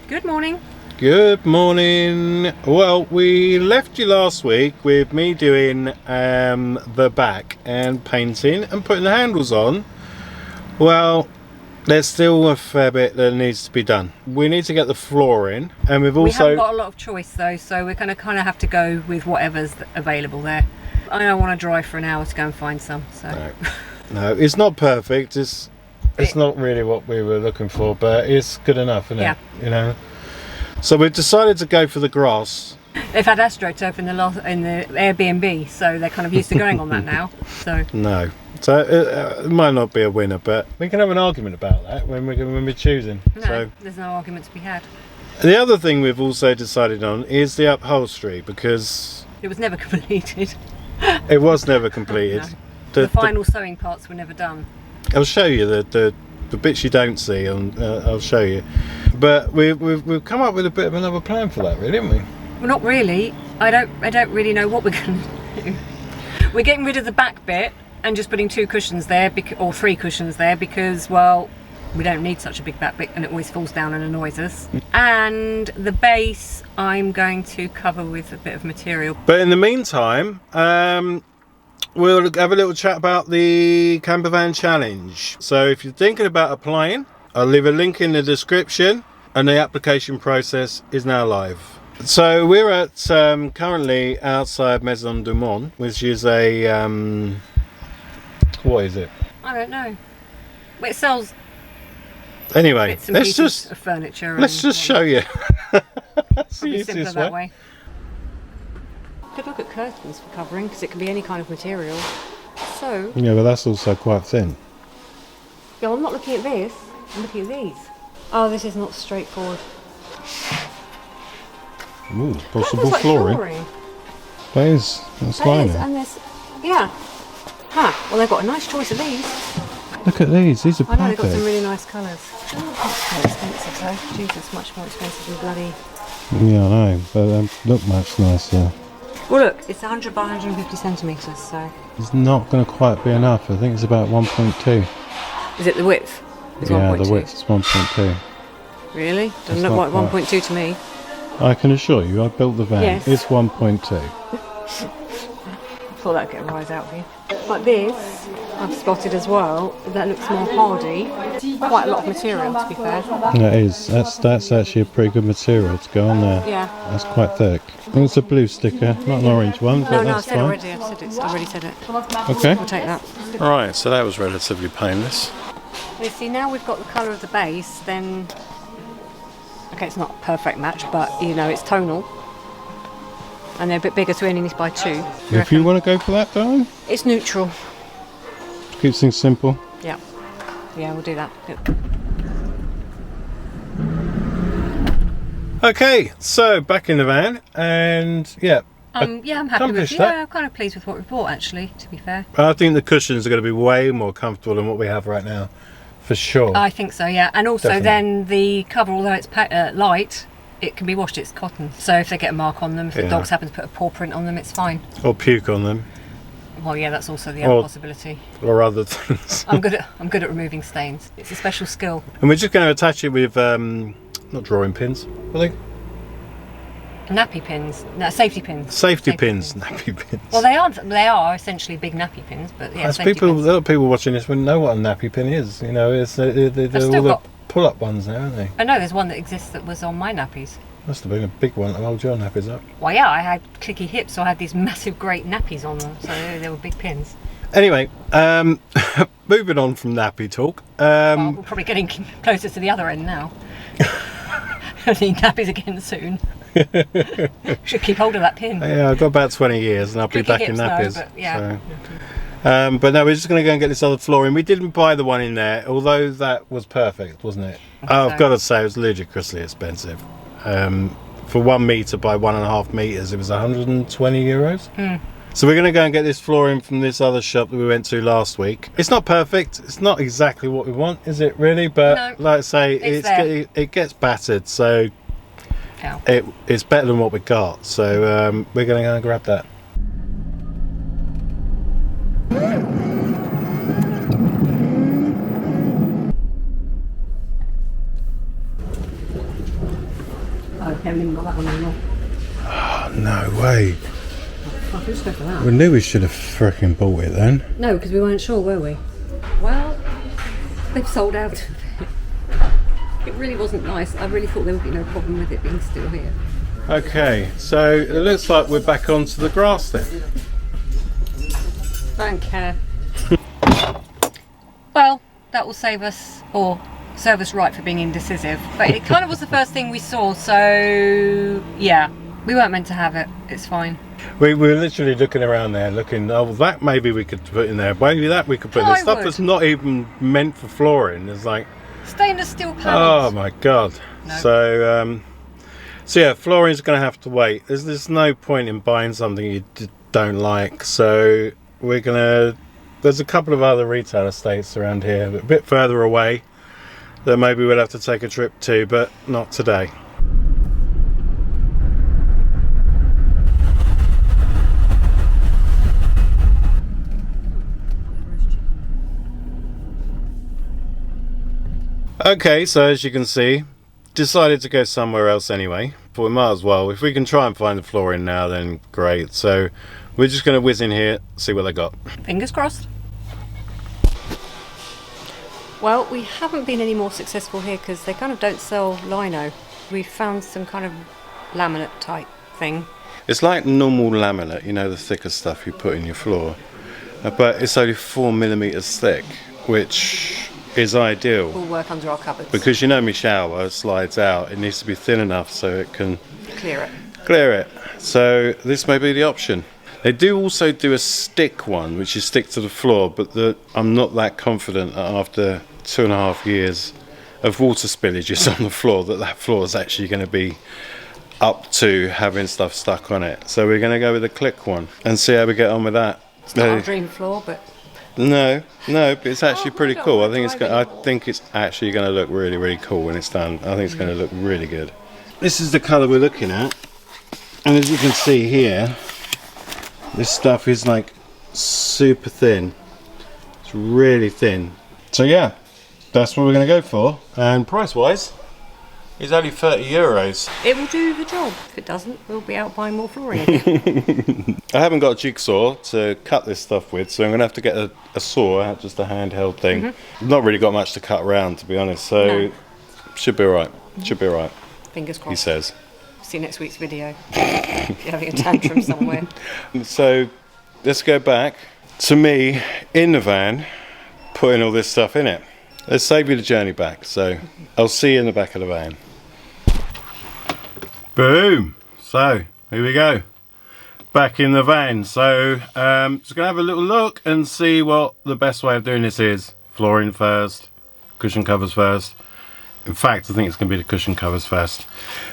Good morning. Good morning. Well, we left you last week with me doing the back and painting and putting the handles on. Well, there's still a fair bit that needs to be done. We need to get the floor in, and we haven't got a lot of choice though, so we're going to kind of have to go with whatever's available there. I don't want to drive for an hour to go and find some. So no, it's not perfect. It's not really what we were looking for, but it's good enough, isn't it? You know. So we've decided to go for the grass. They've had AstroTurf in the Airbnb, so they're kind of used to going on that now. So no, so it might not be a winner, but we can have an argument about that when we're choosing. No, so there's no argument to be had. The other thing we've also decided on is the upholstery, because it was never completed. It was never completed. No. The final sewing parts were never done. I'll show you the bits you don't see, and I'll show you. But we've come up with a bit of another plan for that, really, haven't we? Well, not really. I don't really know what we're going to do. We're getting rid of the back bit and just putting 2 cushions there, or 3 cushions there, because, well, we don't need such a big back bit and it always falls down and annoys us. And the base I'm going to cover with a bit of material. But in the meantime, we'll have a little chat about the campervan challenge. So if you're thinking about applying, I'll leave a link in the description, and the application process is now live. So we're at currently outside Maison du Monde, which is a what is it? I don't know. Well, it sells. Anyway, let's just show you. That's the easiest that way. Could look at curtains for covering, because it can be any kind of material. So yeah, but that's also quite thin. Yeah, I'm not looking at this. I'm looking at these. Oh, this is not straightforward. Ooh, possible flooring. That is. That's fine. And there's, yeah. Huh. Well, they've got a nice choice of these. Look at these. These are perfect. I know, they've got some really nice colours. Oh, that's more expensive though. Jesus, much more expensive than bloody. Yeah, I know, but they look much nicer. Well, look, it's 100 by 150 centimetres, so. It's not going to quite be enough. I think it's about 1.2. Is it the width? It's yeah, 1.2. the width is 1.2. Really? Doesn't look like 1.2 to me. I can assure you, I built the van. Yes. It's 1.2. I thought that'd get a rise out of you. But this, I've spotted as well, that looks more hardy. Quite a lot of material, to be fair. That is. That's actually a pretty good material to go on there. Yeah. That's quite thick. And it's a blue sticker, not an orange one, but no, that's I said fine. already. I've already said it. Okay. We'll take that. Right, so that was relatively painless. You see, now we've got the colour of the base, then... Okay, it's not a perfect match, but, you know, it's tonal. And they're a bit bigger, so we only need to buy 2. If you want to go for that, darling? It's neutral. Keeps things simple. Yeah. Yeah, we'll do that. Okay, so back in the van, and yeah. Yeah, I'm happy with it. Yeah, I'm kind of pleased with what we bought, actually, to be fair. I think the cushions are going to be way more comfortable than what we have right now, for sure. I think so, yeah. And also Definitely. then the cover, although it's light, it can be washed, it's cotton. So if they get a mark on them, if the dogs happen to put a paw print on them, it's fine. Or puke on them. Well, yeah, that's also the other possibility. Or other things. I'm good at removing stains. It's a special skill. And we're just going to attach it with, not drawing pins, are they? Nappy pins. No, safety pins. Safety pins. Nappy pins. Well, they are essentially big nappy pins, but yeah, As people watching this wouldn't know what a nappy pin is. You know, it's they're all the pull-up ones now, aren't they? I know there's one that exists that was on my nappies. Must have been a big one to hold your nappies up. Well, yeah, I had clicky hips, so I had these massive, great nappies on them, so they were big pins. Anyway, moving on from nappy talk. Well, we're probably getting closer to the other end now. I need nappies again soon. Should keep hold of that pin. Yeah, I've got about 20 years and I'll be back in nappies. Though, but yeah. So. But no, we're just going to go and get this other flooring. We didn't buy the one in there, although that was perfect, wasn't it? I've got to say, it was ludicrously expensive. For 1 metre by 1.5 metres, it was 120 euros. Mm. So we're going to go and get this flooring from this other shop that we went to last week. It's not perfect. It's not exactly what we want, is it really? But no, like I say, it gets battered, so it's better than what we got. So we're going to go and grab that. haven't even got that one anymore. Oh, no way. I can just go for that. We knew we should have freaking bought it then. No, because we weren't sure, were we? Well, they've sold out. It really wasn't nice. I really thought there would be no problem with it being still here. Okay, so it looks like we're back onto the grass then. Don't care. Well, that will save us, or serve us right for being indecisive. But it kind of was the first thing we saw, so yeah, we weren't meant to have it. It's fine. We were literally looking around there, looking, oh, that maybe we could put in there, maybe that we could put in there. Stuff that's not even meant for flooring. It's like stainless steel panels. Oh my god. No. So yeah, flooring's going to have to wait. There's no point in buying something you don't like. So we're gonna. There's a couple of other retail estates around here, but a bit further away, that maybe we'll have to take a trip to, but not today. Okay, so as you can see, decided to go somewhere else anyway, but we might as well. If we can try and find the flooring now, then great. So we're just going to whiz in here, see what they got. Fingers crossed. Well, we haven't been any more successful here because they kind of don't sell lino. We found some kind of laminate type thing. It's like normal laminate, you know, the thicker stuff you put in your floor, but it's only 4mm thick, which is ideal. Will work under our cupboards. Because you know my shower slides out, it needs to be thin enough so it can clear it. So this may be the option. They do also do a stick one, which you stick to the floor, but I'm not that confident that after 2.5 years of water spillages on the floor that floor is actually going to be up to having stuff stuck on it. So we're going to go with the click one and see how we get on with that. It's not our dream floor, but no, but it's actually pretty cool. I think it's actually going to look really, really cool when it's done. I think it's going to look really good. This is the colour we're looking at, and as you can see here, this stuff is like super thin. It's really thin. So yeah, that's what we're going to go for. And price-wise, it's only €30. it will do the job. If it doesn't, we'll be out buying more flooring again. I haven't got a jigsaw to cut this stuff with, so I'm going to have to get a saw out, just a handheld thing. Not really got much to cut around, to be honest, so No. should be alright. Should be alright, Fingers crossed. he says. See you next week's video. If you're having a tantrum somewhere. So let's go back to me in the van putting all this stuff in it. Let's save you the journey back, so I'll see you in the back of the van. Boom! So here we go, back in the van. So just gonna have a little look and see what the best way of doing this is. Flooring first, cushion covers first. In fact, I think it's going to be the cushion covers first.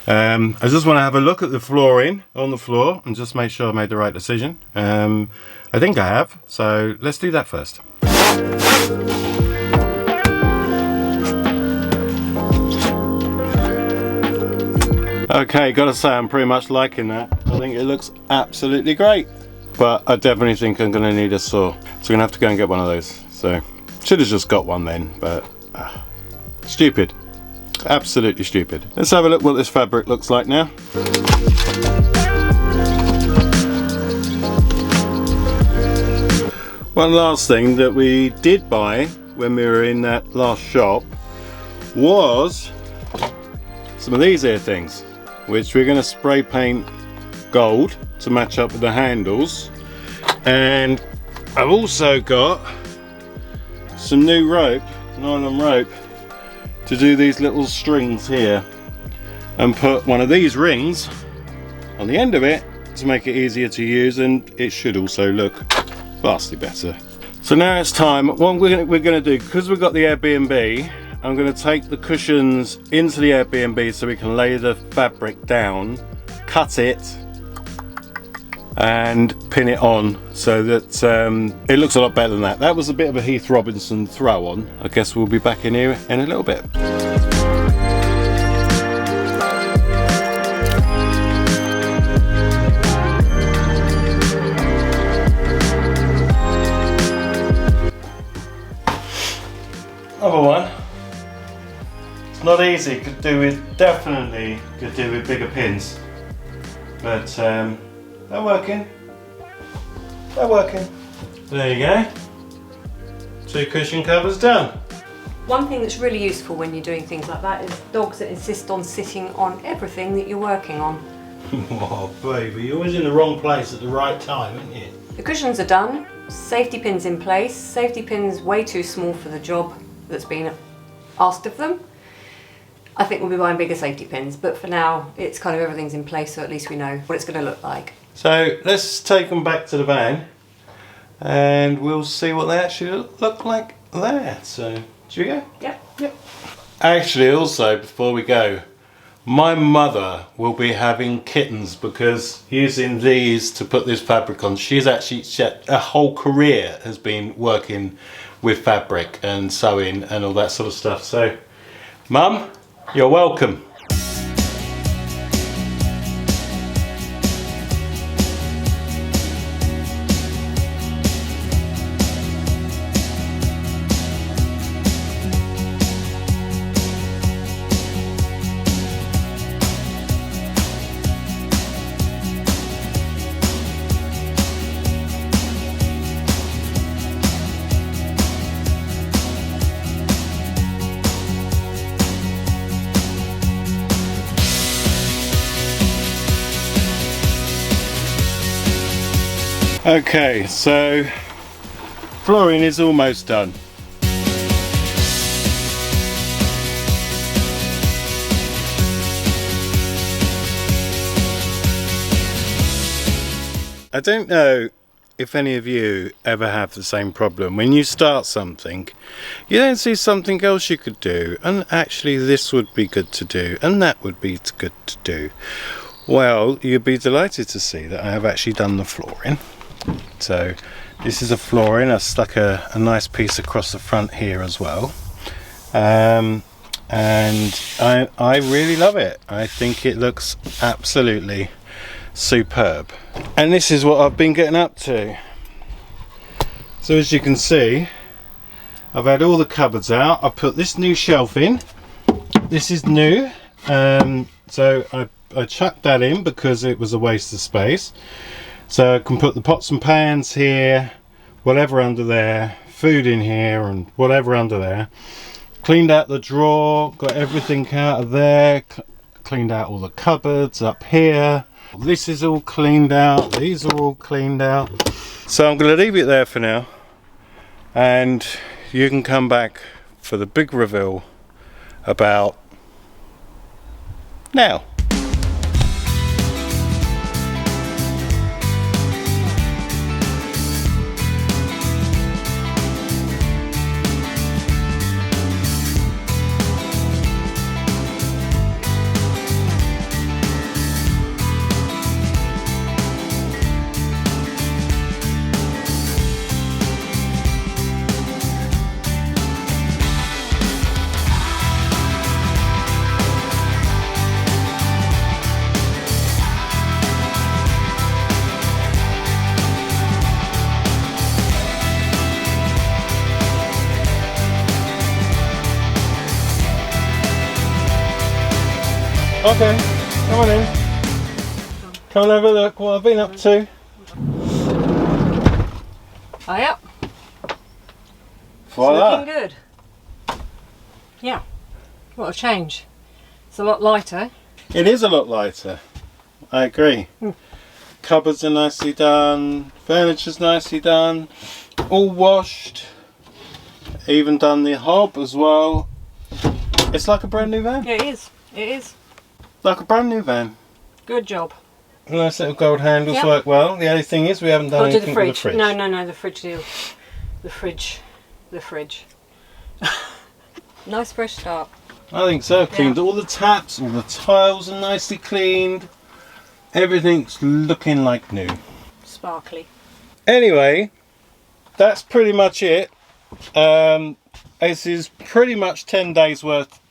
I just want to have a look at the flooring on the floor and just make sure I made the right decision. I think I have, so let's do that first. Okay, gotta say I'm pretty much liking that. I think it looks absolutely great, but I definitely think I'm gonna need a saw. So I'm gonna have to go and get one of those. So should have just got one then, but stupid. Absolutely stupid. Let's have a look what this fabric looks like now. One last thing that we did buy when we were in that last shop was some of these here things, which we're going to spray paint gold to match up with the handles. And I've also got some new rope, nylon rope, to do these little strings here and put one of these rings on the end of it to make it easier to use, and it should also look vastly better. So now it's time. What we're going to do, because we've got the Airbnb, I'm going to take the cushions into the Airbnb so we can lay the fabric down, cut it and pin it on so that it looks a lot better than that. That was a bit of a Heath Robinson throw on. I guess we'll be back in here in a little bit. Other one. It's not easy. Definitely could do with bigger pins. But they're working. They're working. There you go. 2 cushion covers done. One thing that's really useful when you're doing things like that is dogs that insist on sitting on everything that you're working on. Oh baby, you're always in the wrong place at the right time, aren't you? The cushions are done, safety pins in place, safety pins way too small for the job that's been asked of them. I think we'll be buying bigger safety pins, but for now it's kind of everything's in place, so at least we know what it's going to look like. So let's take them back to the van and we'll see what they actually look like there. So, should we go? Yep. Actually, also, before we go, my mother will be having kittens because using these to put this fabric on, a whole career has been working with fabric and sewing and all that sort of stuff. So, Mum, you're welcome. Okay, so flooring is almost done. I don't know if any of you ever have the same problem. When you start something, you don't see something else you could do, and actually this would be good to do, and that would be good to do. Well, you'd be delighted to see that I have actually done the flooring. So this is a flooring. I stuck a nice piece across the front here as well, and I really love it. I think it looks absolutely superb, and this is what I've been getting up to. So as you can see, I've had all the cupboards out. I put this new shelf in. This is new, so I chucked that in because it was a waste of space. So I can put the pots and pans here, whatever under there, food in here and whatever under there. Cleaned out the drawer, got everything out of there, cleaned out all the cupboards up here. This is all cleaned out, these are all cleaned out. So I'm going to leave it there for now, and you can come back for the big reveal about now. Okay, come on in. Come and have a look what I've been up to. Oh, yep. Voila. It's looking good. Yeah. What a change. It's a lot lighter. It is a lot lighter. I agree. Cupboards are nicely done. Furniture's nicely done. All washed. Even done the hob as well. It's like a brand new van. Yeah, it is. It is. Like a brand new van. Good job. Nice little gold handles Yep. work well. The only thing is we haven't done I'll do anything the fridge. with the fridge. No, the fridge deal. The fridge. Nice fresh start. I think so. Cleaned all the taps, all the tiles are nicely cleaned. Everything's looking like new. Sparkly. Anyway, that's pretty much it. This is pretty much 10 days worth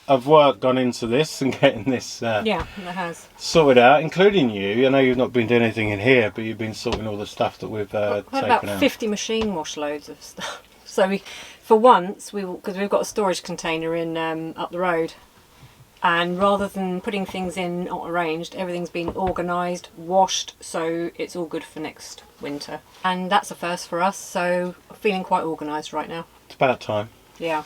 of work gone into this and getting this Yeah, it has. sorted out, including you. I know you've not been doing anything in here, but you've been sorting all the stuff that we've I've had taken about out. 50 machine wash loads of stuff. So we for once, because we've got a storage container in up the road, and rather than putting things in not arranged, everything's been organised, washed, so it's all good for next winter. And that's a first for us, so I'm feeling quite organised right now. It's about time. Yeah.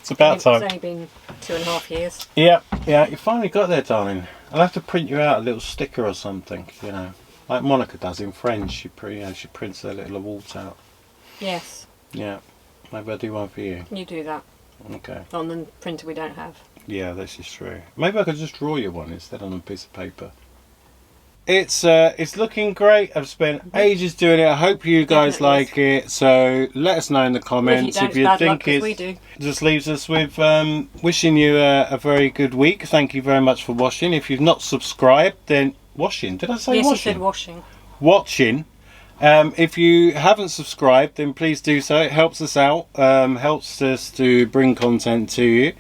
It's about time. It's only been 2.5 years. Yeah, you finally got there, darling. I'll have to print you out a little sticker or something, you know, like Monica does in Friends. She prints her little awards out. Yes. Yeah, maybe I'll do one for you. You do that. Okay. On the printer we don't have. Yeah, this is true. Maybe I could just draw you one instead on a piece of paper. It's looking great. I've spent ages doing it. I hope you guys like it. So let us know in the comments if you think it just leaves us with wishing you a very good week. Thank you very much for watching. If you've not subscribed, then watching. Did I say yes, watching? Yes, you said washing. Watching. If you haven't subscribed, then please do so. It helps us out. Helps us to bring content to you.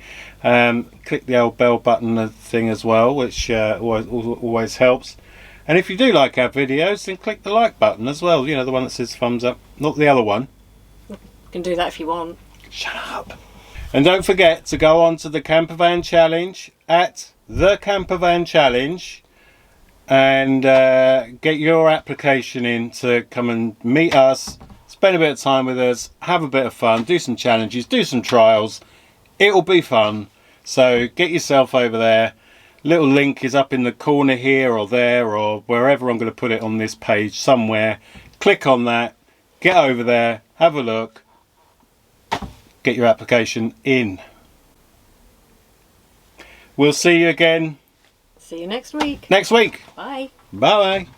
Click the old bell button thing as well, which always helps. And if you do like our videos, then click the like button as well. You know, the one that says thumbs up, not the other one. You can do that if you want. Shut up. And don't forget to go on to the Campervan Challenge at the Campervan Challenge and get your application in to come and meet us, spend a bit of time with us, have a bit of fun, do some challenges, do some trials. It'll be fun. So get yourself over there. Little link is up in the corner here or there or wherever I'm going to put it on this page somewhere. Click on that, get over there, have a look, get your application in. We'll see you again. See you next week. Next week. Bye. Bye.